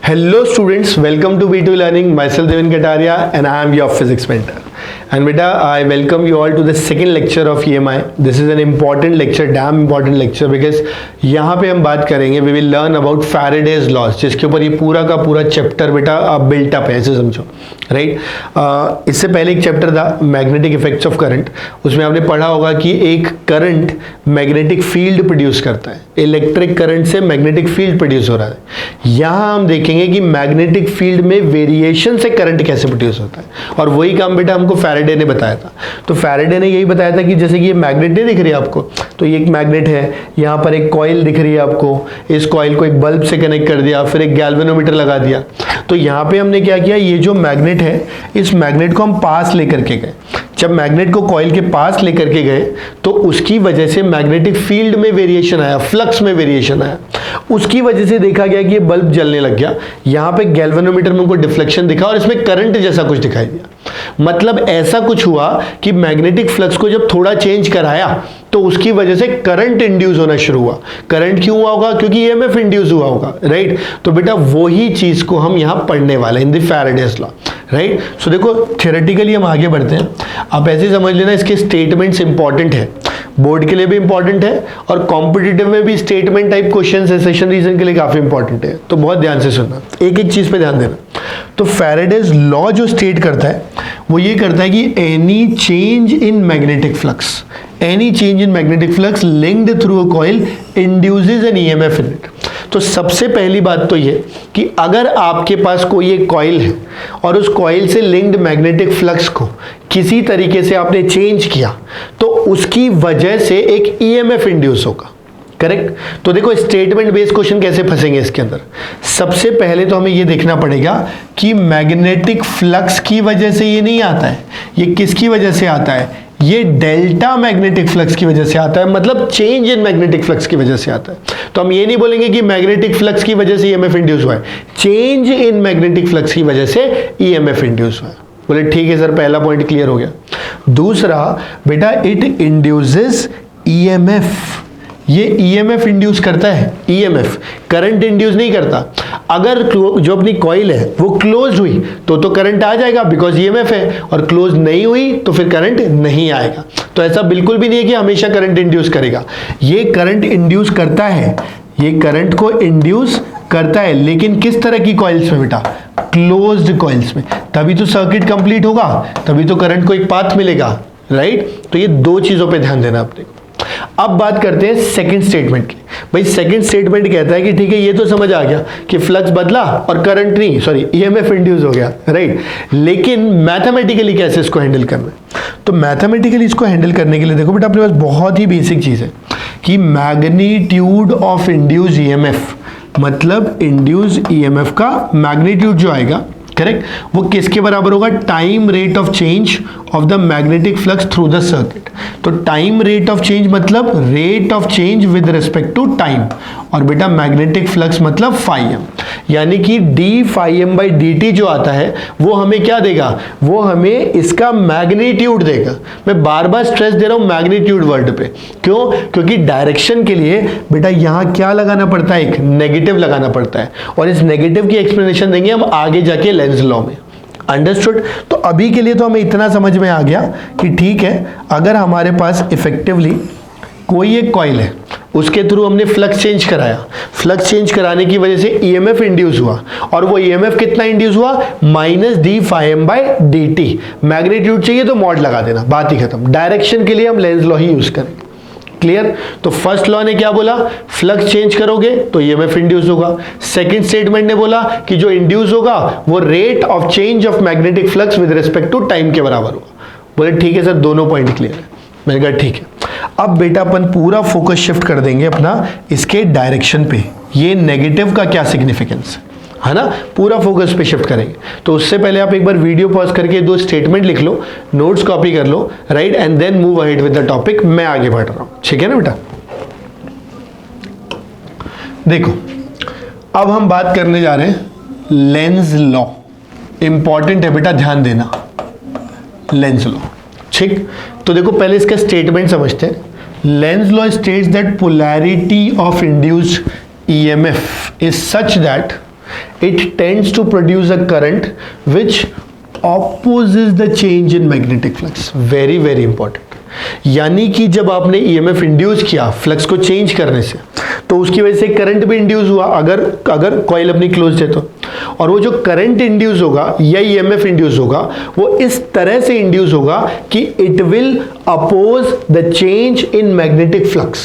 Hello students, welcome to B2 Learning. Myself Devin Kataria and I am your physics mentor. And beta, I welcome you all to the second lecture of EMI. This is an important lecture, damn important lecture because यहाँ पे हम बात करेंगे, we will learn about Faraday's laws, जिसके ऊपर ये पूरा का पूरा चैप्टर बेटा बिल्ट अप है, ऐसे समझो, राइट। इससे पहले एक चैप्टर था मैग्नेटिक इफेक्ट्स ऑफ करंट, उसमें आपने पढ़ा होगा कि एक करंट मैग्नेटिक फील्ड प्रोड्यूस करता है, इलेक्ट्रिक करंट से मैग्नेटिक फील्ड प्रोड्यूस हो रहा है। यहाँ हम देखेंगे कि मैग्नेटिक फील्ड में वेरिएशन से करंट कैसे प्रोड्यूस होता है, और वही काम बेटा हमको फैराडे ने बताया था। तो फैराडे ने यही बताया था कि जैसे कि ये मैग्नेट नहीं दिख रही है आपको, तो ये एक मैग्नेट है, यहाँ पर एक कॉइल दिख रही है आपको, इस कॉइल को एक बल्ब से कनेक्ट कर दिया, फिर एक गैल्वेनोमीटर लगा दिया। तो यहाँ पे हमने क्या किया, ये जो मैग्नेट है इस मैग्नेट को हम पास लेकर के गए। जब मैग्नेट को कॉइल के पास लेकर के गए तो उसकी वजह से मैग्नेटिक फील्ड में वेरिएशन आया, फ्लक्स में वेरिएशन आया, उसकी वजह से देखा गया कि ये बल्ब जलने लग गया। यहाँ पे गैल्वेनोमीटर में उनको डिफ्लेक्शन दिखा और इसमें करंट जैसा कुछ दिखाई दिया। मतलब ऐसा कुछ हुआ कि मैग्नेटिक फ्लक्स को जब थोड़ा चेंज कराया तो उसकी वजह से करंट इंड्यूस होना शुरू हुआ। करंट क्यों हुआ होगा? क्योंकि ईएमएफ इंड्यूस हुआ होगा, राइट। तो बेटा वही चीज को हम यहां पढ़ने वाले हैं in the Faraday's law, right. So देखो थियोरेटिकली हम आगे बढ़ते हैं, आप ऐसे समझ लेना इसके स्टेटमेंट्स इंपॉर्टेंट है, बोर्ड के लिए भी इंपॉर्टेंट है और कॉम्पिटिटिव में भी स्टेटमेंट टाइप क्वेश्चन है, सेशन रीजन के लिए काफी इंपॉर्टेंट है। तो बहुत ध्यान से सुनना, एक एक चीज पे ध्यान देना। तो फैराडेज लॉ जो स्टेट करता है वो ये करता है कि any change in magnetic flux, any change in magnetic flux linked through a coil induces an EMF in it. तो सबसे पहली बात तो ये कि अगर आपके पास कोई एक कॉइल है और उस कॉइल से लिंक्ड मैग्नेटिक फ्लक्स को किसी तरीके से आपने चेंज किया तो उसकी वजह से एक ईएमएफ इंड्यूस होगा, करेक्ट। तो देखो स्टेटमेंट बेस्ड क्वेश्चन कैसे फंसेंगे इसके अंदर। सबसे पहले तो हमें ये देखना पड़ेगा कि मैग्नेटिक फ्लक्स की वजह से ये नहीं आता है, ये किसकी वजह से आता है, ये डेल्टा मैग्नेटिक फ्लक्स की वजह से आता है, मतलब चेंज इन मैग्नेटिक फ्लक्स की वजह से आता है। तो हम ये नहीं बोलेंगे कि मैग्नेटिक फ्लक्स की वजह से ईएमएफ इंड्यूस हुआ है, चेंज इन मैग्नेटिक फ्लक्स की वजह से ईएमएफ इंड्यूस हुआ है। बोले ठीक है सर, पहला पॉइंट क्लियर हो गया। दूसरा बेटा इट इंड्यूसेस ईएमएफ, ये ईएमएफ इंड्यूस करता है, ईएमएफ करंट इंड्यूस नहीं करता। अगर जो अपनी कॉइल है वो क्लोज हुई तो करंट आ जाएगा बिकॉज ईएमएफ है, और क्लोज नहीं हुई तो फिर करंट नहीं आएगा। तो ऐसा बिल्कुल भी नहीं है कि हमेशा करंट इंड्यूस करेगा, ये करंट इंड्यूस करता है, ये करंट को इंड्यूस करता है, लेकिन किस तरह की कॉइल्स में बेटा, क्लोज्ड कॉइल्स में, तभी तो सर्किट कंप्लीट होगा, तभी तो करंट को एक पाथ मिलेगा, राइट। तो ये दो चीजों पे ध्यान देना आपने। अब बात करते हैं सेकंड स्टेटमेंट की। भाई सेकंड स्टेटमेंट कहता है कि ठीक है ये तो समझ आ गया कि फ्लक्स बदला और करंट नहीं, सॉरी ईएमएफ इंड्यूस हो गया, राइट। लेकिन मैथमेटिकली कैसे इसको हैंडल करना है? तो मैथमेटिकली इसको हैंडल करने के लिए देखो बेटा अपने पास बहुत ही बेसिक चीज है कि मैग्नीट्यूड ऑफ इंड्यूस ईएमएफ, मतलब इंड्यूस ईएमएफ का मैग्नीट्यूड जो आएगा, करेक्ट, वो किसके बराबर होगा, time rate of change of the magnetic flux through the circuit. तो टाइम रेट ऑफ चेंज मतलब rate of change with respect to time, और बेटा मैग्नेटिक फ्लक्स मतलब फाई एम, यानी कि D phi M by D T जो आता है वो हमें क्या देगा, वो हमें इसका मैग्नीट्यूड देगा। मैं बार बार स्ट्रेस दे रहा हूं मैग्नीट्यूड वर्ड पे, क्यों? क्योंकि डायरेक्शन के लिए बेटा यहां क्या लगाना पड़ता है, एक नेगेटिव लगाना पड़ता है, और इस नेगेटिव की एक्सप्लेनेशन देंगे हम आगे जाके लेंज लॉ में, अंडरस्टूड। तो अभी के लिए तो हमें इतना समझ में आ गया कि ठीक है, अगर हमारे पास इफेक्टिवली कोई एक कॉइल है, उसके थ्रू हमने फ्लक्स चेंज कराया, फ्लक्स चेंज कराने की वजह से ईएमएफ इंड्यूस हुआ, और वो ईएमएफ कितना इंड्यूस हुआ, minus D phi M by D T. Magnitude चाहिए तो मॉड लगा देना, बात ही खत्म। डायरेक्शन के लिए हम लेंज लॉ ही यूज करेंगे, क्लियर। तो फर्स्ट लॉ ने क्या बोला, फ्लक्स चेंज करोगे तो ईएमएफ इंड्यूस होगा। सेकंड स्टेटमेंट ने बोला कि जो इंड्यूस होगा वो rate of change of magnetic flux with respect to time के बराबर होगा। बोले ठीक है सर, दोनों पॉइंट क्लियर है। मैंने कहा ठीक है, अब बेटा अपन पूरा फोकस शिफ्ट कर देंगे अपना इसके डायरेक्शन पे, ये नेगेटिव का क्या सिग्निफिकेंस है ना, पूरा फोकस पे शिफ्ट करेंगे। तो उससे पहले आप एक बार वीडियो पॉज करके दो स्टेटमेंट लिख लो, नोट्स कॉपी कर लो, right, and then move ahead with the topic. मैं आगे बढ़ रहा हूं, ठीक है ना बेटा। देखो अब हम बात करने जा रहे हैं लेंज लॉ, इंपॉर्टेंट है बेटा, ध्यान देना, लेंज लॉ, ठीक। तो देखो पहले इसका स्टेटमेंट समझते हैं। Lenz law states that polarity of induced EMF is such that It tends to produce a current which opposes the change in magnetic flux. Very very important. यानी कि जब आपने ईएमएफ इंड्यूस किया फ्लक्स को change करने से, तो उसकी वजह से करंट भी इंड्यूस हुआ, अगर कॉइल अपनी क्लोज्ड है तो, और वो जो करंट इंड्यूस होगा या ईएमएफ इंड्यूस होगा वो इस तरह से इंड्यूस होगा कि it will oppose the change in magnetic flux.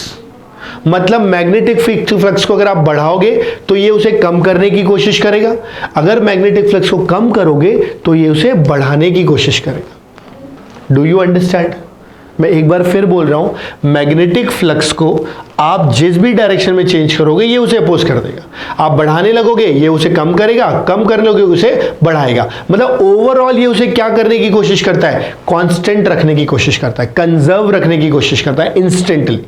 मतलब मैग्नेटिक फ्लक्स को अगर आप बढ़ाओगे तो ये उसे कम करने की कोशिश करेगा, अगर मैग्नेटिक फ्लक्स को कम करोगे तो ये उसे बढ़ाने की कोशिश करेगा। Do you understand? मैं एक बार फिर बोल रहा हूं, मैग्नेटिक फ्लक्स को आप जिस भी डायरेक्शन में चेंज करोगे ये उसे अपोज कर देगा। आप बढ़ाने लगोगे ये उसे कम करेगा, कम करने लगोगे उसे बढ़ाएगा। मतलब ओवरऑल ये उसे क्या करने की कोशिश करता है? कांस्टेंट रखने की कोशिश करता है, कंजर्व रखने की कोशिश करता है इंस्टेंटली।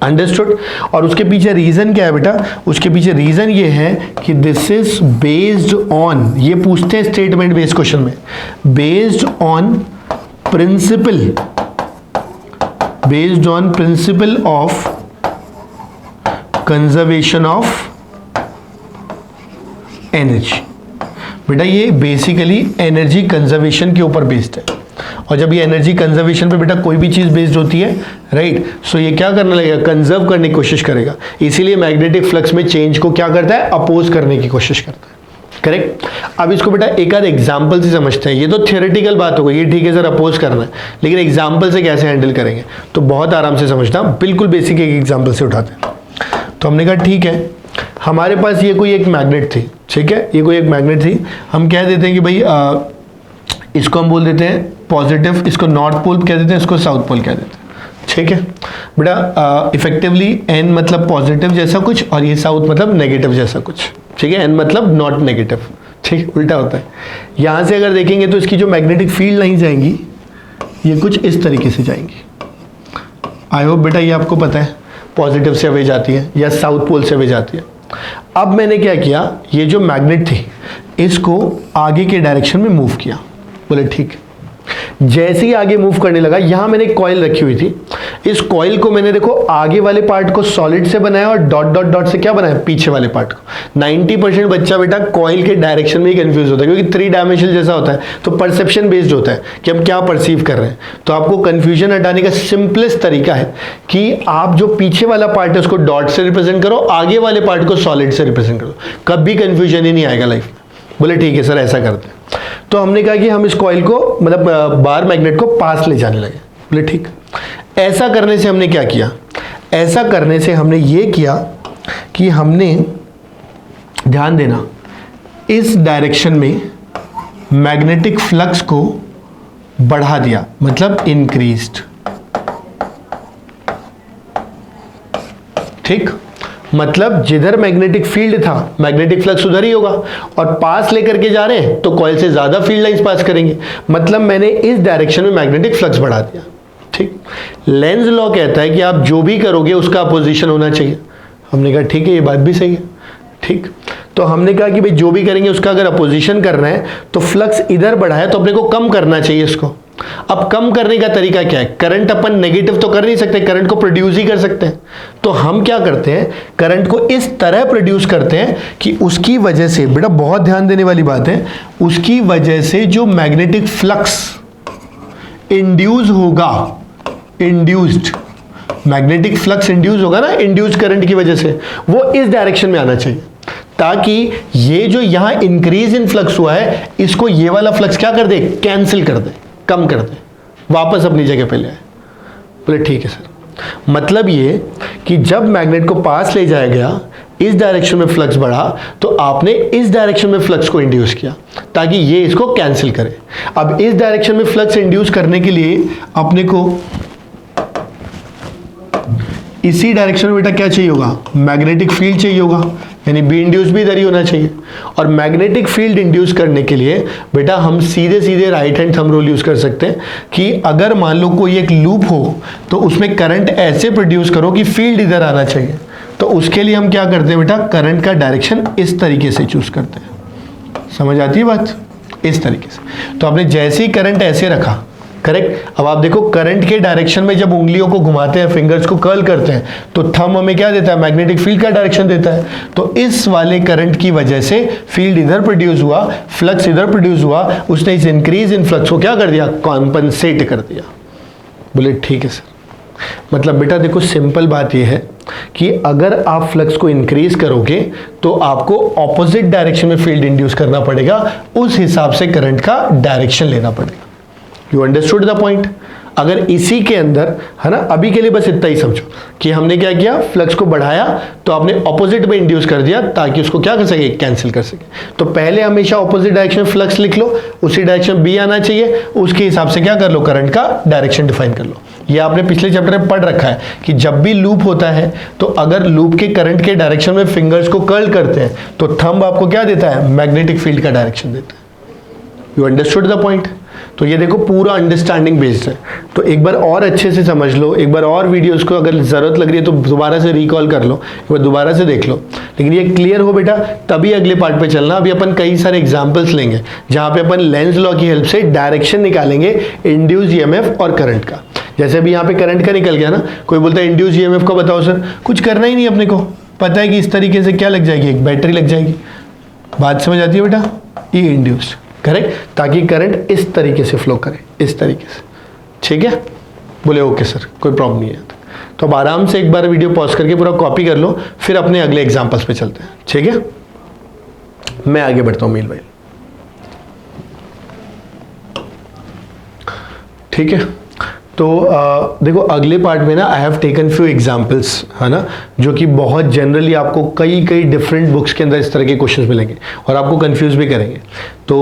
अंडरस्टूड? और उसके पीछे रीजन क्या है बेटा? उसके पीछे रीजन ये है कि दिस इज बेस्ड ऑन, ये पूछते हैं स्टेटमेंट बेस्ड क्वेश्चन में, based on principle, based on principle of conservation of energy। बेटा ये बेसिकली एनर्जी कंजर्वेशन के ऊपर बेस्ड है, और जब ये एनर्जी कंजर्वेशन पे बेटा कोई भी चीज बेस्ड होती है, राइट, सो ये क्या करने लगेगा? कंजर्व करने की कोशिश करेगा। इसीलिए मैग्नेटिक फ्लक्स में चेंज को क्या करता है? अपोज करने की कोशिश करता है। करेक्ट? अब इसको बेटा एक आध एग्जाम्पल से समझते हैं। ये तो थियोरेटिकल बात हो गई, ये ठीक है सर अपोज करना है, लेकिन एग्जाम्पल से कैसे हैंडल करेंगे तो बहुत आराम से समझना। बिल्कुल बेसिक एक एग्जाम्पल से उठाते हैं। तो हमने कहा ठीक है, हमारे पास ये कोई एक मैग्नेट थी, ठीक है, ये कोई एक मैग्नेट थी। हम कह देते हैं कि भाई इसको हम बोल देते हैं पॉजिटिव, इसको नॉर्थ पोल कह देते हैं, इसको साउथ पोल कह देते हैं, ठीक है बेटा। इफेक्टिवली एन मतलब पॉजिटिव जैसा कुछ और ये साउथ मतलब नेगेटिव जैसा कुछ, ठीक है। एन मतलब नॉट नेगेटिव, ठीक, उल्टा होता है। यहां से अगर देखेंगे तो इसकी जो मैग्नेटिक फील्ड लाइन जाएंगी ये कुछ इस तरीके से जाएंगी। आई होप बेटा ये आपको पता है, पॉजिटिव से अवे जाती है या साउथ पोल से अवे जाती है। अब मैंने क्या किया, ये जो मैग्नेट थी इसको आगे के डायरेक्शन में मूव किया। बोले ठीक। जैसे ही आगे मूव करने लगा, यहां मैंने कॉइल रखी हुई थी, इस कॉइल को मैंने देखो आगे वाले पार्ट को सॉलिड से बनाया और डॉट डॉट डॉट से क्या बनाया? पीछे वाले पार्ट को। 90% बच्चा बेटा कॉइल के डायरेक्शन में ही कंफ्यूज होता है, क्योंकि 3 डायमेंशनल जैसा होता है तो परसेप्शन बेस्ड होता है कि हम क्या परसीव कर रहे हैं। तो आपको कंफ्यूजन हटाने का सिंपलेस्ट तरीका है कि आप जो पीछे वाला पार्ट है उसको डॉट से रिप्रेजेंट करो, आगे वाले पार्ट को सॉलिड से रिप्रेजेंट करो, कभी कंफ्यूजन ही नहीं आएगा लाइफ में। बोले ठीक है सर ऐसा करते हैं। तो हमने कहा कि हम इस कॉइल को मतलब बार मैग्नेट को पास ले जाने लगे। बोले ठीक। ऐसा करने से हमने क्या किया? ऐसा करने से हमने ये किया कि हमने, ध्यान देना, इस डायरेक्शन में मैग्नेटिक फ्लक्स को बढ़ा दिया, मतलब इंक्रीज्ड, ठीक। मतलब जिधर मैग्नेटिक फील्ड था मैग्नेटिक फ्लक्स उधर ही होगा, और पास लेकर के जा रहे हैं तो कॉइल से ज्यादा फील्ड लाइंस पास करेंगे, मतलब मैंने इस डायरेक्शन में मैग्नेटिक फ्लक्स बढ़ा दिया, ठीक। लेंज लॉ कहता है कि आप जो भी करोगे उसका अपोजिशन होना चाहिए। हमने कहा ठीक है, ये बात भी सही है, ठीक। तो हमने कहा कि भाई जो भी करेंगे उसका अगर अपोजिशन करना है तो फ्लक्स इधर बढ़ा है तो अपने को कम करना चाहिए इसको। अब कम करने का तरीका क्या है? करंट अपन नेगेटिव तो कर नहीं सकते, करंट को प्रोड्यूस ही कर सकते हैं। तो हम क्या करते हैं, करंट को इस तरह प्रोड्यूस करते हैं कि उसकी वजह से, बेटा बहुत ध्यान देने वाली बात है, उसकी वजह से जो मैग्नेटिक फ्लक्स इंड्यूस होगा, इंड्यूस्ड मैग्नेटिक फ्लक्स इंड्यूस होगा ना, इंड्यूस करंट की वजह से, वो इस डायरेक्शन में आना चाहिए, ताकि ये जो यहां इंक्रीज इन फ्लक्स हुआ है इसको ये वाला फ्लक्स क्या कर दे? कैंसिल कर दे, कम कर दे, वापस अपनी जगह पे ले आए। बोले ठीक है सर। मतलब ये कि जब मैग्नेट को पास ले जाया गया, इस डायरेक्शन में फ्लक्स बढ़ा, तो आपने इस डायरेक्शन में फ्लक्स को इंड्यूस किया ताकि ये इसको कैंसिल करे। अब इस डायरेक्शन में फ्लक्स इंड्यूस करने के लिए अपने को इसी डायरेक्शन में बेटा क्या चाहिए होगा? मैग्नेटिक फील्ड चाहिए होगा, यानी बी इंड्यूस भी इधर ही होना चाहिए। और मैग्नेटिक फील्ड इंड्यूस करने के लिए बेटा हम सीधे सीधे right hand thumb rule use कर सकते हैं कि अगर मान लो कोई एक लूप हो तो उसमें करंट ऐसे प्रोड्यूस करो कि फील्ड इधर आना चाहिए। तो उसके लिए हम क्या करते हैं बेटा? करंट का डायरेक्शन इस तरीके से चूज करते हैं। समझ आती है बात? इस तरीके से। तो आपने जैसे ही करंट ऐसे रखा, करेक्ट। अब आप देखो करंट के डायरेक्शन में जब उंगलियों को घुमाते हैं, फिंगर्स को कर्ल करते हैं, तो थंब हमें क्या देता है, मैग्नेटिक फील्ड का डायरेक्शन देता है। तो इस वाले करंट की वजह से फील्ड इधर प्रोड्यूस हुआ, फ्लक्स इधर प्रोड्यूस हुआ, उसने इस इंक्रीज इन फ्लक्स को क्या कर दिया, कॉम्पनसेट कर दिया। बोले ठीक है सर। मतलब बेटा देखो सिंपल बात यह है कि अगर आप फ्लक्स को इंक्रीज करोगे तो आपको ऑपोजिट डायरेक्शन में फील्ड इंड्यूस करना पड़ेगा, उस हिसाब से करंट का डायरेक्शन लेना पड़ेगा। You understood the point. अगर इसी के अंदर है ना, अभी के लिए बस इतना ही समझो कि हमने क्या किया, फ्लक्स को बढ़ाया तो आपने ऑपोजिट में इंड्यूस कर दिया ताकि उसको क्या कर सके, कैंसिल कर सके। तो पहले हमेशा ऑपोजिट डायरेक्शन में फ्लक्स लिख लो, उसी डायरेक्शन बी आना चाहिए, उसके हिसाब से क्या कर लो, करंट का डायरेक्शन डिफाइन कर लो। ये आपने पिछले चैप्टर में पढ़ रखा है कि जब भी लूप होता है तो अगर लूप के करंट के डायरेक्शन में फिंगर्स को कर्ल करते हैं तो थंब आपको क्या देता है, मैग्नेटिक फील्ड का डायरेक्शन देता है। You understood the point. तो ये देखो पूरा अंडरस्टैंडिंग बेस्ड है। तो एक बार और अच्छे से समझ लो, एक बार और वीडियोस को अगर ज़रूरत लग रही है तो दोबारा से रिकॉल कर लो, एक बार दोबारा से देख लो। लेकिन ये क्लियर हो बेटा तभी अगले पार्ट पे चलना। अभी अपन कई सारे एग्जांपल्स लेंगे जहाँ पे अपन लेंज लॉ की हेल्प से डायरेक्शन निकालेंगे इंड्यूस ईएमएफ और करंट का। जैसे अभी यहाँ पे करंट का निकल गया ना, कोई बोलता है इंड्यूस ईएमएफ का बताओ सर, कुछ करना ही नहीं अपने को, पता है कि इस तरीके से क्या लग जाएगी, एक बैटरी लग जाएगी। बात समझ आती है बेटा, ये इंड्यूस्ड, करेक्ट, ताकि करंट इस तरीके से फ्लो करे, इस तरीके से, ठीक है। बोले ओके सर, कोई प्रॉब्लम नहीं है। तो अब आराम से एक बार वीडियो पॉज करके पूरा कॉपी कर लो, फिर अपने अगले एग्जांपल्स पे चलते हैं, ठीक है। मैं आगे बढ़ता हूं मील भाई, ठीक है। तो देखो अगले पार्ट में ना I have taken few examples, है ना, जो कि बहुत जनरली आपको कई डिफरेंट बुक्स के अंदर इस तरह के क्वेश्चंस मिलेंगे और आपको कंफ्यूज भी करेंगे। तो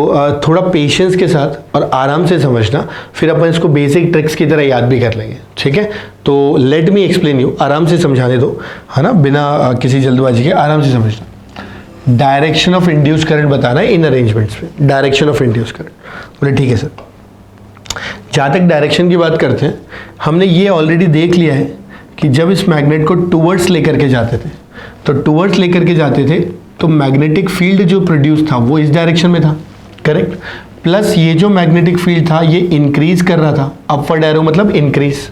थोड़ा पेशेंस के साथ और आराम से समझना, फिर अपन इसको बेसिक ट्रिक्स की तरह याद भी कर लेंगे, ठीक है। तो लेट मी एक्सप्लेन यू, आराम से समझाने दो, है ना, बिना किसी जल्दबाजी के आराम से समझना। डायरेक्शन ऑफ इंड्यूस करंट बताना है इन अरेंजमेंट्स में, डायरेक्शन ऑफ इंड्यूस करंट। बोले ठीक है सर। जहाँ तक डायरेक्शन की बात करते हैं, हमने ये ऑलरेडी देख लिया है कि जब इस मैग्नेट को टूवर्ड्स लेकर के जाते थे, तो टूवर्ड्स लेकर के जाते थे तो मैग्नेटिक फील्ड जो प्रोड्यूस था वो इस डायरेक्शन में था, करेक्ट। प्लस ये जो मैग्नेटिक फील्ड था ये इंक्रीज कर रहा था, अपवर्ड एरो मतलब इंक्रीज।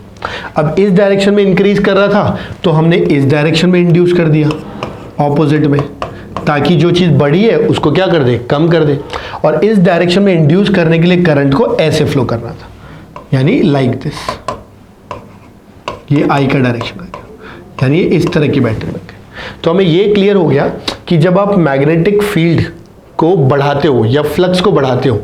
अब इस डायरेक्शन में इंक्रीज कर रहा था तो हमने इस डायरेक्शन में इंड्यूस कर दिया, ऑपोजिट में, ताकि जो चीज़ बड़ी है उसको क्या कर दे, कम कर दे। और इस डायरेक्शन में इंड्यूस करने के लिए करंट को ऐसे फ्लो करना था, यानी लाइक दिस, ये आई का डायरेक्शन आ गया, यानी इस तरह की बैटरी बन गई। तो हमें ये क्लियर हो गया कि जब आप मैग्नेटिक फील्ड को बढ़ाते हो या फ्लक्स को बढ़ाते हो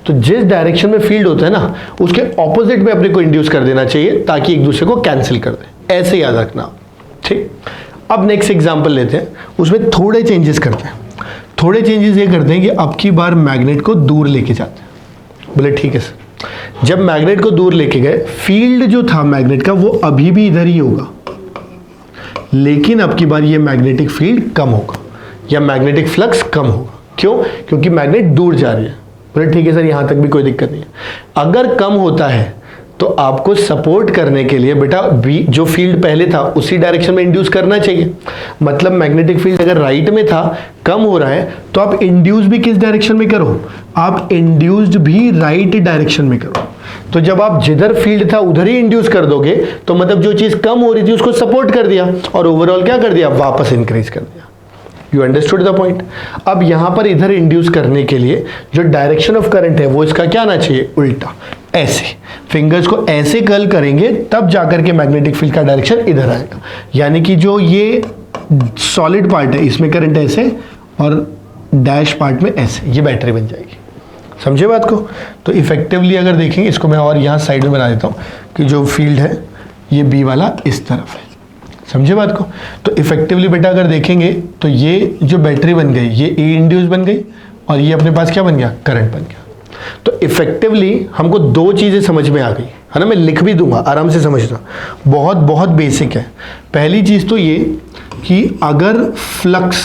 तो जिस डायरेक्शन में फील्ड होता है ना उसके ऑपोजिट में अपने को इंड्यूस कर देना चाहिए ताकि एक दूसरे को कैंसिल कर दे, ऐसे याद रखना, ठीक। अब नेक्स्ट एग्जांपल लेते हैं, उसमें थोड़े चेंजेस करते हैं। थोड़े चेंजेस ये करते हैं कि अब की बार मैग्नेट को दूर लेके जाते हैं। बोले ठीक है सर। जब मैग्नेट को दूर लेके गए, फील्ड जो था मैग्नेट का वो अभी भी इधर ही होगा, लेकिन अब की बार ये मैग्नेटिक फील्ड कम होगा या मैग्नेटिक फ्लक्स कम होगा। क्यों? क्योंकि मैग्नेट दूर जा रही है। बोले ठीक है सर, यहां तक भी कोई दिक्कत नहीं है। अगर कम होता है तो आपको सपोर्ट करने के लिए बेटा जो फील्ड पहले था उसी डायरेक्शन में इंड्यूस करना चाहिए। मतलब मैग्नेटिक फील्ड अगर राइट में था, कम हो रहा है, तो आप इंड्यूस भी किस डायरेक्शन में करो, आप इंड्यूस्ड भी राइट डायरेक्शन में करो। तो जब आप जिधर फील्ड था उधर ही इंड्यूस कर दोगे तो मतलब जो चीज कम हो रही थी उसको सपोर्ट कर दिया और ओवरऑल क्या कर दिया, वापस इंक्रीज कर दिया। You understood the point. अब यहां पर इधर इंड्यूस करने के लिए जो डायरेक्शन ऑफ करंट है वो इसका क्या आना चाहिए, उल्टा। ऐसे फिंगर्स को ऐसे कर्ल करेंगे तब जाकर के मैग्नेटिक फील्ड का डायरेक्शन इधर आएगा। यानी कि जो ये सॉलिड पार्ट है इसमें करंट ऐसे और डैश पार्ट में ऐसे, ये बैटरी बन जाएगी। समझे बात को? तो इफेक्टिवली अगर देखेंगे, इसको मैं और यहाँ साइड में बना देता हूँ कि जो फील्ड है ये बी वाला इस तरफ है। समझे बात को? तो इफेक्टिवली बेटा अगर देखेंगे तो ये जो बैटरी बन गई ये ई इंड्यूस बन गई और ये अपने पास क्या बन गया, करंट बन गया। तो इफेक्टिवली हमको दो चीजें समझ में आ गई, है ना। मैं लिख भी दूंगा, आराम से समझना, बहुत बहुत बेसिक है। पहली चीज तो ये कि अगर फ्लक्स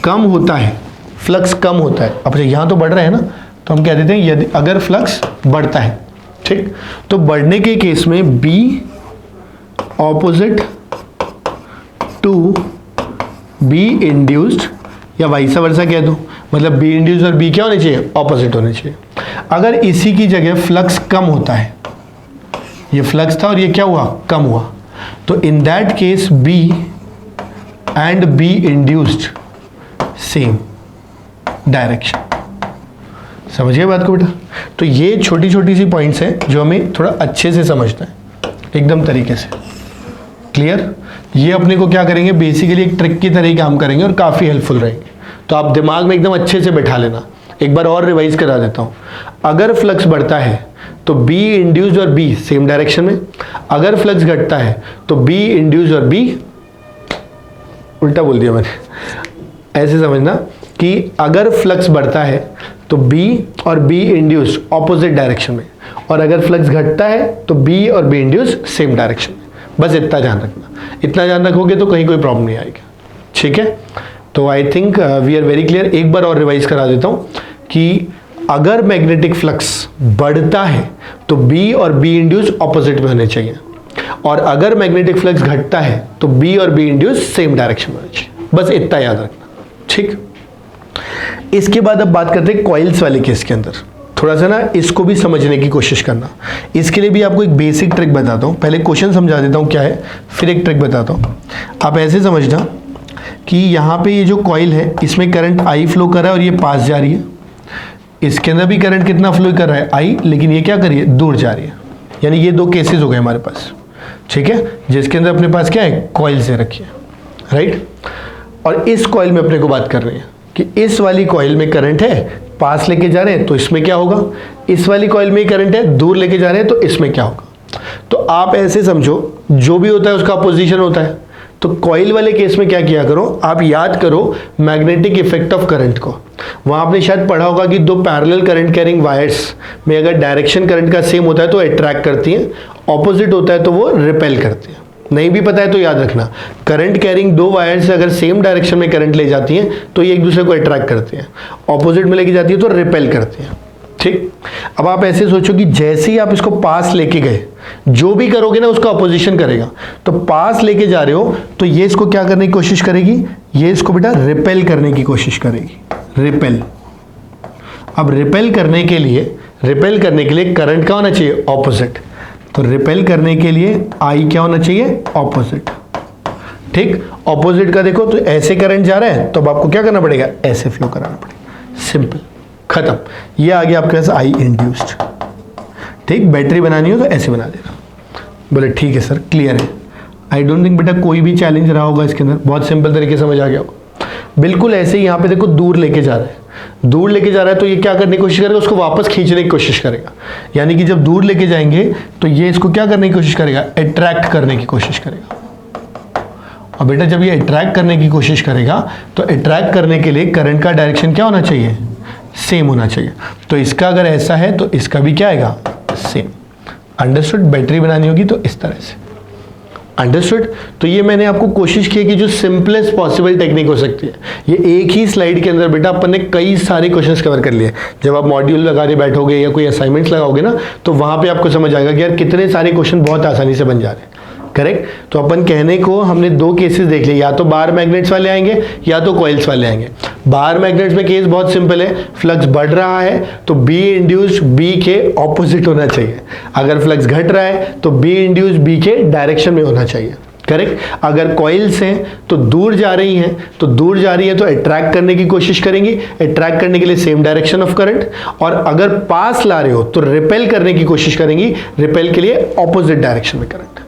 कम होता है, फ्लक्स कम होता है, अब यहाँ तो बढ़ रहा है ना, तो हम कह देते हैं यदि अगर फ्लक्स बढ़ता है, ठीक, तो बढ़ने के केस में B opposite to B induced, या वाइसा वर्सा कह दो, मतलब बी इंड्यूस और बी क्या होने चाहिए, ऑपोजिट होने चाहिए। अगर इसी की जगह फ्लक्स कम होता है, ये फ्लक्स था और ये क्या हुआ, कम हुआ, तो in that case B and B induced same direction. समझिए बात को बेटा। तो ये छोटी छोटी सी पॉइंट्स हैं जो हमें थोड़ा अच्छे से समझना है एकदम तरीके से। क्लियर? ये अपने को क्या करेंगे, बेसिकली एक ट्रिक की तरह ही काम करेंगे और काफ़ी हेल्पफुल रहेंगे। तो आप दिमाग में एकदम अच्छे से बैठा लेना। एक बार और रिवाइज करा देता हूँ। अगर फ्लक्स बढ़ता है तो बी इंड्यूस्ड और बी सेम डायरेक्शन में, अगर फ्लक्स घटता है तो बी इंड्यूस्ड और बी, उल्टा बोल दिया मैंने, ऐसे समझना कि अगर फ्लक्स बढ़ता है तो बी और बी इंड्यूस्ड ऑपोजिट डायरेक्शन में, और अगर फ्लक्स घटता है तो बी और बी इंड्यूस्ड सेम डायरेक्शन में। बस इतना ध्यान रखना। इतना ध्यान रखोगे तो कहीं कोई प्रॉब्लम नहीं आएगी। ठीक है? तो I think we are very clear. एक बार और रिवाइज करा देता हूँ कि अगर मैग्नेटिक फ्लक्स बढ़ता है तो बी और बी इंड्यूस्ड ऑपोजिट में होने चाहिए, और अगर मैग्नेटिक फ्लक्स घटता है तो बी और बी इंड्यूस्ड सेम डायरेक्शन में होने चाहिए। बस इतना याद रखना। ठीक? इसके बाद अब बात करते हैं कॉइल्स वाले केस के अंदर। थोड़ा सा ना इसको भी समझने की कोशिश करना। इसके लिए भी आपको एक बेसिक ट्रिक बताता हूँ। पहले क्वेश्चन समझा देता हूँ क्या है, फिर एक ट्रिक बताता हूँ। आप ऐसे समझना कि यहाँ पे ये जो कॉइल है इसमें करंट आई फ्लो कर रहा है और ये पास जा रही है। इसके अंदर भी करंट कितना फ्लो कर रहा है, आई, लेकिन ये क्या कर रही है, दूर जा रही है। यानी ये दो केसेस हो गए हमारे पास। ठीक है? जिसके अंदर अपने पास क्या है, कॉइल से रखी है, राइट। और इस कॉइल में अपने को बात कर रही है कि इस वाली कॉइल में करंट है, पास लेके जा रहे हैं तो इसमें क्या होगा, इस वाली कॉइल में करंट है, दूर लेके जा रहे हैं तो इसमें क्या होगा। तो आप ऐसे समझो, जो भी होता है उसका अपोजिशन होता है। तो कॉइल वाले केस में क्या किया करो, आप याद करो मैग्नेटिक इफेक्ट ऑफ करंट को। वहां आपने शायद पढ़ा होगा कि दो पैरेलल करंट कैरिंग वायर्स में अगर डायरेक्शन करंट का सेम होता है तो अट्रैक्ट करती हैं, ऑपोजिट होता है तो वो रिपेल करती हैं। नहीं भी पता है तो याद रखना, करंट कैरिंग दो वायर्स अगर सेम डायरेक्शन में करंट ले जाती हैं तो ये एक दूसरे को अट्रैक्ट करती हैं, ऑपोजिट में लेके जाती है तो रिपेल करती हैं। ठीक? अब आप ऐसे सोचो कि जैसे ही आप इसको पास लेके गए, जो भी करोगे ना उसका अपोजिशन करेगा। तो पास लेके जा रहे हो तो ये इसको क्या करने की कोशिश करेगी, ये इसको बेटा रिपेल करने की कोशिश करेगी, रिपेल। अब रिपेल करने के लिए करंट का होना चाहिए ऑपोजिट। तो रिपेल करने के लिए आई क्या होना चाहिए, ऑपोजिट। ठीक? ऑपोजिट का देखो तो ऐसे करंट जा रहा है तो अब आपको क्या करना पड़ेगा, ऐसे फ्लो कराना पड़ेगा। सिंपल, खत्म। ये आ गया आपके पास आई इंड्यूस्ड। ठीक? बैटरी बनानी हो तो ऐसे बना देना। बोले ठीक है सर, क्लियर है। आई डोंट थिंक बेटा कोई भी चैलेंज रहा होगा इसके अंदर, बहुत सिंपल तरीके से समझ आ गया होगा। बिल्कुल ऐसे ही यहाँ पे देखो दूर लेके जा रहा है, दूर लेके जा रहा है तो ये क्या करने की कोशिश करेगा, उसको वापस खींचने की कोशिश करेगा। यानी कि जब दूर लेके जाएंगे तो ये इसको क्या करने की कोशिश करेगा, अट्रैक्ट करने की कोशिश करेगा। और बेटा जब ये अट्रैक्ट करने की कोशिश करेगा तो अट्रैक्ट करने के लिए करंट का डायरेक्शन क्या होना चाहिए, सेम होना चाहिए। तो इसका अगर ऐसा है तो इसका भी क्या आएगा, सेम। अंडरस्टूड? बैटरी बनानी होगी तो इस तरह से। अंडरस्टूड? तो ये मैंने आपको कोशिश की कि जो सिंपलेस्ट पॉसिबल टेक्निक हो सकती है। ये एक ही स्लाइड के अंदर बेटा अपन ने कई सारे क्वेश्चंस कवर कर लिए। जब आप मॉड्यूल लगाने बैठोगे या कोई असाइनमेंट्स लगाओगे ना तो वहां पे आपको समझ आएगा कि यार कितने सारे क्वेश्चन बहुत आसानी से बन जा रहे हैं। करेक्ट? तो अपन कहने को हमने दो केसेस देख लिए, या तो बार मैग्नेट्स वाले आएंगे या तो कॉइल्स वाले आएंगे। बार मैग्नेट्स में केस बहुत सिंपल है, फ्लक्स बढ़ रहा है तो बी इंड्यूस्ड बी के ऑपोजिट होना चाहिए। अगर फ्लक्स घट रहा है तो बी इंड्यूस्ड बी के डायरेक्शन में होना चाहिए। करेक्ट? अगर कॉइल्स हैं तो दूर जा रही हैं, तो दूर जा रही है तो अट्रैक्ट करने की कोशिश करेंगी, अट्रैक्ट करने के लिए सेम डायरेक्शन ऑफ करंट। और अगर पास ला रहे हो तो रिपेल करने की कोशिश करेंगी, रिपेल के लिए ऑपोजिट डायरेक्शन में करंट।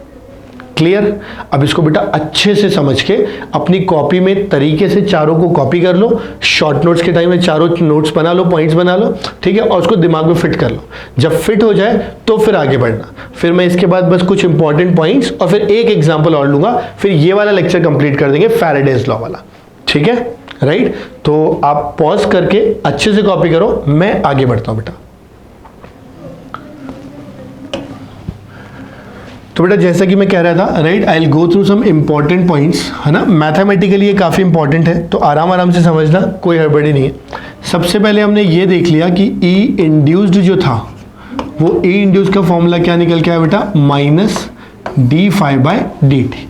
क्लियर? अब इसको बेटा अच्छे से समझ के अपनी कॉपी में तरीके से चारों को कॉपी कर लो, शॉर्ट नोट्स के टाइम में चारों नोट्स बना लो, पॉइंट्स बना लो। ठीक है? और उसको दिमाग में फिट कर लो। जब फिट हो जाए तो फिर आगे बढ़ना। फिर मैं इसके बाद बस कुछ इंपॉर्टेंट पॉइंट्स और फिर एक एग्जाम्पल और लूंगा, फिर ये वाला लेक्चर कंप्लीट कर देंगे, फैराडेज लॉ वाला। ठीक है? राइट? तो आप पॉज करके अच्छे से कॉपी करो, मैं आगे बढ़ता हूं बेटा। तो बेटा जैसा कि मैं कह रहा था, right, I will go through some important points, है ना। मैथमेटिकली ये काफ़ी इंपॉर्टेंट है तो आराम आराम से समझना, कोई हड़बड़ी नहीं है। सबसे पहले हमने ये देख लिया कि ई इंड्यूस्ड जो था वो ई इंड्यूस्ड का फॉर्मूला क्या निकल के आया बेटा, minus D phi by D T.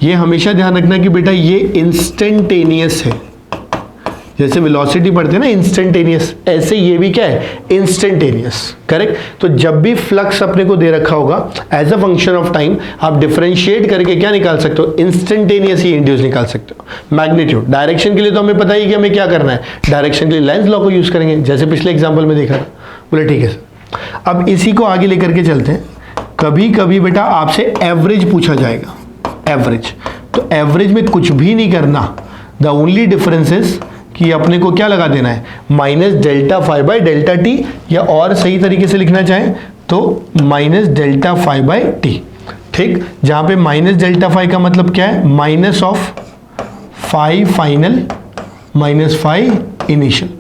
ये हमेशा ध्यान रखना कि बेटा ये इंस्टेंटेनियस है, जैसे वेलोसिटी पढ़ते हैं ना इंस्टेंटेनियस, ऐसे ये भी क्या है इंस्टेंटेनियस, करेक्ट। तो जब भी फ्लक्स अपने को दे रखा होगा as a function of time, आप डिफरेंशिएट करके क्या निकाल सकते हो, इंस्टेंटेनियस ही इंड्यूस निकाल सकते हो। मैग्नीट्यूड, डायरेक्शन के लिए तो हमें पता ही कि हमें क्या करना है, डायरेक्शन के लिए लेंस लॉ को यूज करेंगे, जैसे पिछले एग्जाम्पल में देखा था। बोले ठीक है सर। अब इसी को आगे लेकर के चलते हैं। कभी कभी बेटा आपसे एवरेज पूछा जाएगा, एवरेज, तो एवरेज में कुछ भी नहीं करना, द ओनली डिफरेंस इज कि अपने को क्या लगा देना है, minus delta phi by delta T, या और सही तरीके से लिखना चाहें तो minus delta phi by T, ठीक। जहां पे माइनस डेल्टा फाइव का मतलब क्या है, minus of five final minus five initial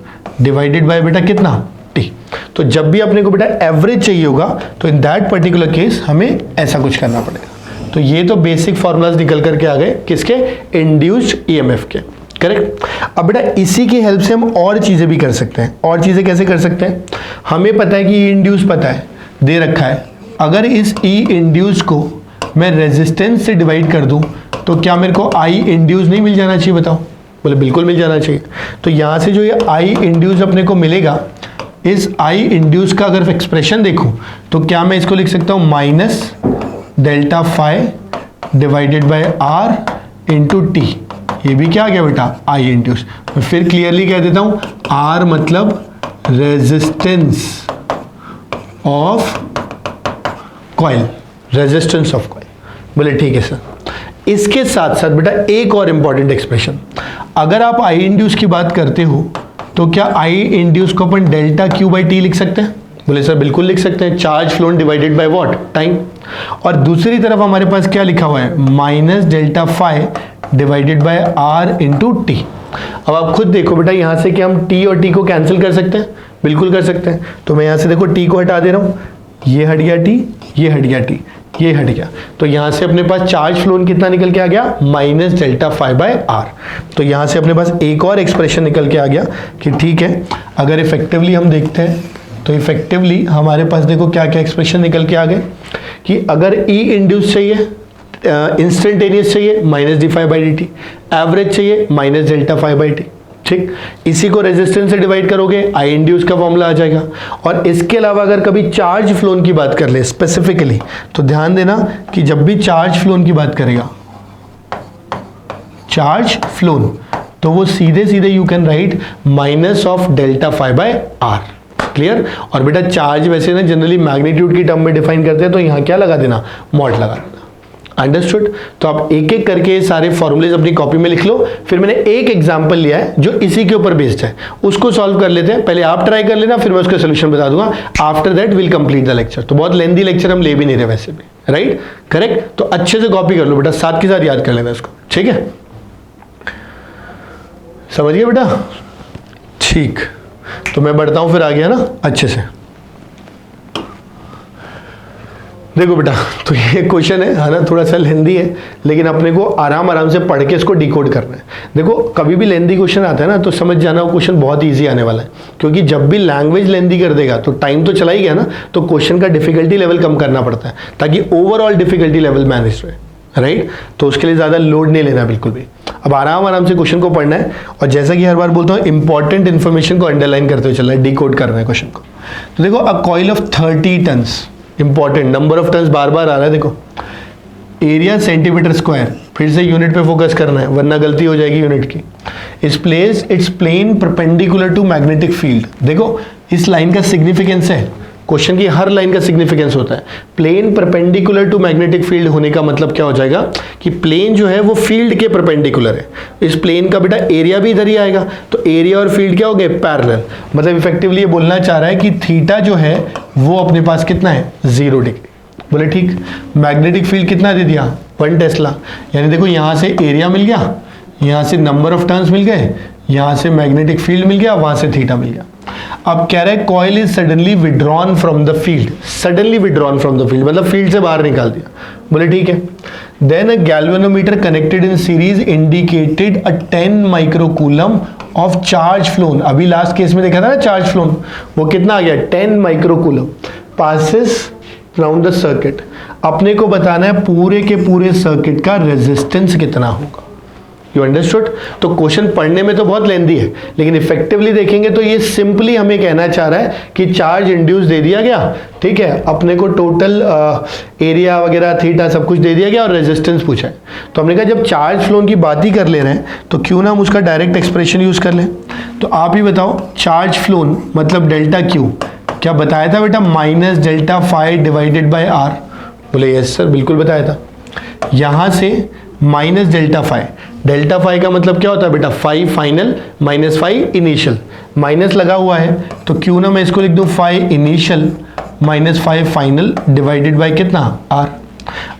divided by बेटा कितना, टी। तो जब भी अपने को बेटा एवरेज चाहिए होगा तो इन दैट पर्टिकुलर केस हमें ऐसा कुछ करना पड़ेगा। तो ये तो बेसिक फॉर्मूलाज निकल करके आ गए, किसके, इंड्यूस्ड ईएमएफ के, करेक्ट। अब बेटा इसी की हेल्प से हम और चीजें भी कर सकते हैं। और चीजें कैसे कर सकते हैं, हमें पता है कि ई इंड्यूस पता है, दे रखा है। अगर इस ई इंड्यूस को मैं रेजिस्टेंस से डिवाइड कर दूं तो क्या मेरे को आई इंड्यूस नहीं मिल जाना चाहिए, बताओ। बोले बिल्कुल मिल जाना चाहिए। तो यहां से जो ये आई इंड्यूस अपने को मिलेगा, इस आई इंड्यूस का अगर एक्सप्रेशन देखूं तो क्या मैं इसको लिख सकता हूं, minus delta phi divided by R into T. ये भी क्या आ गया बेटा, आई इंड्यूस। मैं फिर क्लियरली कह देता हूं, आर मतलब resistance of coil, resistance of coil. बोले ठीक है सर। इसके साथ साथ बेटा एक और इंपॉर्टेंट एक्सप्रेशन, अगर आप आई इंड्यूस की बात करते हो तो क्या आई इंड्यूस को अपन डेल्टा क्यू बाई टी लिख सकते हैं। बोले सर बिल्कुल लिख सकते हैं, charge flown divided by what, time. और दूसरी तरफ हमारे पास क्या लिखा हुआ है, minus delta phi divided by R into T. अब आप खुद देखो बेटा, यहां से क्या हम टी और टी को कैंसिल कर सकते हैं, बिल्कुल कर सकते हैं। तो मैं यहां से देखो टी को हटा दे रहा हूं, ये हट गया टी, ये हट गया टी, ये हट गया। तो यहां से अपने पास चार्ज फ्लोन कितना निकल के आ गया, minus delta phi by R. तो यहां से अपने पास एक और एक्सप्रेशन निकल के आ गया कि ठीक है, अगर इफेक्टिवली हम देखते हैं तो इफेक्टिवली हमारे पास देखो क्या क्या एक्सप्रेशन निकल के आ गए कि अगर ई इंड्यूस चाहिए, इंस्टेंटेनियस चाहिए, minus D phi by D T, average चाहिए minus delta phi by T, ठीक। इसी को रेजिस्टेंस से डिवाइड करोगे, आई इंड्यूस का फॉर्मूला आ जाएगा। और इसके अलावा अगर कभी चार्ज फ्लोन की बात कर ले स्पेसिफिकली, तो ध्यान देना कि जब भी चार्ज फ्लोन की बात करेगा, चार्ज फ्लोन, तो वो सीधे सीधे you can write minus of delta phi by R, clear. और बेटा चार्ज वैसे ना जनरली मैग्नीट्यूड की टर्म में डिफाइन करते हैं, तो यहाँ क्या लगा देना, मॉड लगा देना, अंडरस्टूड। तो आप एक एक करके सारे फॉर्मूलेज अपनी कॉपी में लिख लो। फिर मैंने एक एग्जांपल लिया है जो इसी के ऊपर बेस्ड है, उसको सॉल्व कर लेते हैं। पहले आप ट्राई कर लेना, फिर मैं उसका सोल्यूशन बता दूंगा। After that will complete the lecture. तो बहुत लेंथी लेक्चर हम ले भी नहीं रहे वैसे भी, राइट, करेक्ट। तो अच्छे से कॉपी कर लो बेटा, साथ के साथ याद कर लेना इसको, ठीक है, समझ गए बेटा, ठीक। तो मैं बढ़ता हूं फिर आ गया ना अच्छे से। देखो बेटा, तो ये क्वेश्चन है ना, थोड़ा सा लेंदी है, लेकिन अपने को आराम आराम से पढ़ के इसको डिकोड करना है। देखो कभी भी लेंदी क्वेश्चन आता है ना, तो समझ जाना वो क्वेश्चन बहुत इजी आने वाला है, क्योंकि जब भी लैंग्वेज लेंदी कर देगा तो टाइम तो चला ही गया ना, तो क्वेश्चन का डिफिकल्टी लेवल कम करना पड़ता है ताकि ओवरऑल डिफिकल्टी लेवल मैनेज रहे, राइट। तो उसके लिए ज़्यादा लोड नहीं लेना बिल्कुल भी। अब आराम आराम से क्वेश्चन को पढ़ना है, और जैसा कि हर बार बोलता हूँ, इंपॉर्टेंट इन्फॉर्मेशन को अंडरलाइन करते हुए चलना है, डिकोड करना है क्वेश्चन को। तो देखो, a coil of 30 turns, important number of turns बार बार आ रहा है, देखो एरिया सेंटीमीटर स्क्वायर, फिर से यूनिट पे फोकस करना है वरना गलती हो जाएगी यूनिट की। इस place it's plane perpendicular to magnetic field. देखो इस लाइन का सिग्निफिकेंस है, क्वेश्चन की हर लाइन का सिग्निफिकेंस होता है। Plane perpendicular to magnetic field होने का मतलब क्या हो जाएगा कि प्लेन जो है वो फील्ड के परपेंडिकुलर है। इस प्लेन का बेटा एरिया भी इधर ही आएगा, तो एरिया और फील्ड क्या हो गए, पैरेलल। मतलब इफेक्टिवली ये बोलना चाह रहा है कि थीटा जो है वो अपने पास कितना है, 0 डिग्री। बोले ठीक। मैग्नेटिक फील्ड कितना दे दिया, 1 टेस्ला। यानी देखो यहाँ से एरिया मिल गया, यहाँ से नंबर ऑफ टर्न्स मिल गए, यहाँ से मैग्नेटिक फील्ड मिल गया, वहां से थीटा मिल गया। अब कह रहा है coil is suddenly withdrawn from the field. Suddenly withdrawn from the field मतलब फील्ड से बाहर निकाल दिया। बोले ठीक है। Then a galvanometer connected in series indicated a 10 microcoulomb of charge flown. अभी लास्ट केस में देखा था ना चार्ज फ्लोन, वो कितना आ गया, 10 microcoulomb passes round the circuit. अपने को बताना है पूरे के पूरे सर्किट का रेजिस्टेंस कितना होगा। You understood? तो क्वेश्चन पढ़ने में तो बहुत लेंदी है, लेकिन इफेक्टिवली देखेंगे तो ये सिंपली हमें कहना चाह रहा है कि चार्ज इंड्यूस दे दिया गया, ठीक है, अपने को टोटल एरिया वगैरह थीटा सब कुछ दे दिया गया और रेजिस्टेंस पूछा है। तो हमने कहा जब चार्ज फ्लो की बात ही कर ले रहे हैं तो क्यों ना हम उसका डायरेक्ट एक्सप्रेशन यूज कर लें। तो आप ही बताओ, चार्ज फ्लो मतलब डेल्टा क्यू, क्या बताया था बेटा? Minus delta phi divided by R. बोले यस सर, बिल्कुल बताया था। यहां से माइनस डेल्टा फाई का मतलब क्या होता है बेटा? Phi final minus phi initial, minus लगा हुआ है तो क्यों ना मैं इसको लिख दूं phi initial minus phi final divided by कितना? आर।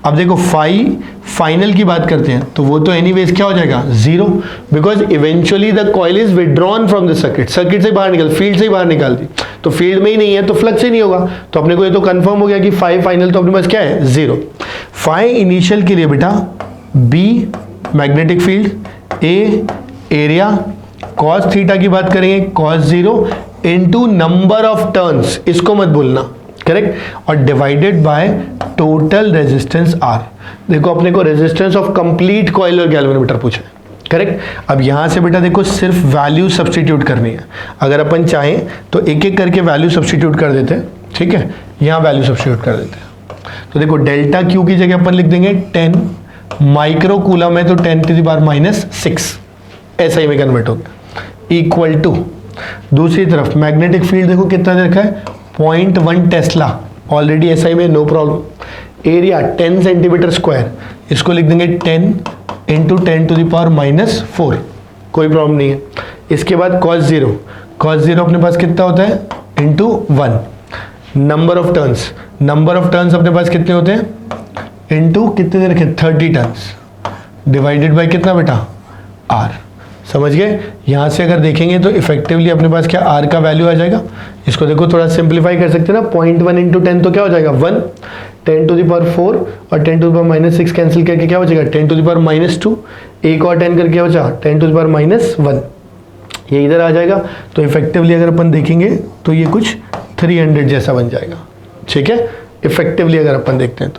अब देखो फाई फाइनल की बात करते हैं तो वो तो एनीवेज क्या हो जाएगा? Zero, because eventually the coil is withdrawn from the circuit, circuit से बाहर निकल, फील्ड से ही बाहर निकाल दी, तो फील्ड में ही नहीं है तो फ्लक्स ही नहीं होगा। तो अपने को ये तो कंफर्म हो गया कि फाई फाइनल तो अपने पास क्या है? जीरो। फाई इनिशियल के लिए बेटा बी मैग्नेटिक फील्ड, ए एरिया, कॉस थीटा की बात करेंगे cos zero into number of turns, इसको मत भूलना, करेक्ट, और divided by total resistance R. देखो अपने को रेजिस्टेंस ऑफ कंप्लीट कॉइल और गैल्वेनोमीटर पूछा है, करेक्ट। अब यहां से बेटा देखो सिर्फ वैल्यू सब्स्टिट्यूट करनी है। अगर अपन चाहें तो एक एक करके वैल्यू सब्स्टिट्यूट कर देते हैं, ठीक है, यहां वैल्यू सब्स्टिट्यूट कर देते हैं। तो देखो डेल्टा क्यू की जगह अपन लिख देंगे 10 माइक्रो कूलम है तो 10 to the power minus 6 SI में कन्वर्ट हो गया, इक्वल टू दूसरी तरफ मैग्नेटिक फील्ड देखो कितना दे रखा है? 0.1 टेस्ला, ऑलरेडी एसआई में, no problem. Area 10 centimetre square, इसको लिख देंगे 10 into 10 to the power minus 4, कोई प्रॉब्लम नहीं है। इसके बाद cos जीरो अपने पास कितना होता है? इंटू 1। नंबर ऑफ टर्न्स अपने पास कितने होते हैं? इंटू कितने दे रखे? 30 टर्न्स डिवाइडेड बाय कितना बेटा? आर। समझ गए? यहां से अगर देखेंगे तो इफेक्टिवली अपने पास क्या आर का वैल्यू आ जाएगा। इसको देखो थोड़ा सिंप्लीफाई कर सकते हैं ना, 0.1 इंटू 10 तो क्या हो जाएगा? 1, 10 टू द पावर 4 और 10 to the power minus 6 cancel करके क्या हो जाएगा? 10 टू द पावर माइनस 2, एक और 10 करके क्या बचा? 10 टू द पावर माइनस 1, ये इधर आ जाएगा। तो इफेक्टिवली अगर अपन देखेंगे तो ये कुछ 300 जैसा बन जाएगा, ठीक है, इफेक्टिवली अगर अपन देखते हैं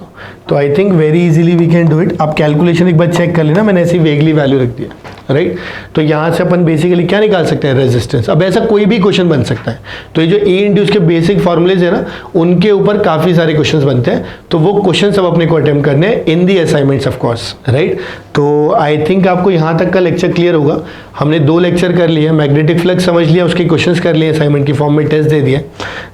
तो I think very easily we can do it. आप कैलकुलेशन एक बार चेक कर लेना, मैंने ऐसी वेगली वैल्यू रख दिया, राइट। तो यहाँ से अपन बेसिकली क्या निकाल सकते हैं? रेजिस्टेंस। अब ऐसा कोई भी क्वेश्चन बन सकता है, तो ये जो ए इंड्यूस के बेसिक फॉर्मूलेज है ना, उनके ऊपर काफ़ी सारे क्वेश्चंस बनते हैं, तो वो क्वेश्चन सब अपने को अटेम्प्ट करने हैं इन दी असाइनमेंट्स ऑफ कोर्स, राइट। तो आई थिंक आपको यहाँ तक का लेक्चर क्लियर होगा। हमने 2 लेक्चर कर लिए, मैग्नेटिक फ्लक्स समझ लिया, उसके क्वेश्चंस कर लिए, असाइनमेंट की फॉर्म में टेस्ट दे दिया।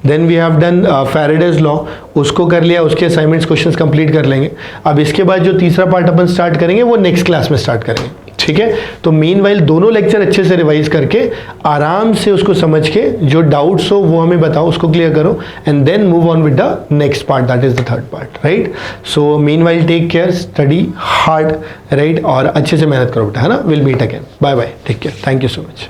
Then we have done Faraday's law, उसको कर लिया, उसके असाइनमेंट्स क्वेश्चंस कंप्लीट कर लेंगे। अब इसके बाद जो तीसरा पार्ट अपन स्टार्ट करेंगे वो नेक्स्ट क्लास में स्टार्ट करेंगे, ठीक है। तो मीनवाइल दोनों लेक्चर अच्छे से रिवाइज करके आराम से उसको समझ के जो डाउट्स हो वो हमें बताओ, उसको क्लियर करो, and then move on with the next part, that is the third part, right. So meanwhile take care, study hard, right, और अच्छे से मेहनत करो बेटा, है ना। Will meet again, bye bye, take care, thank you so much.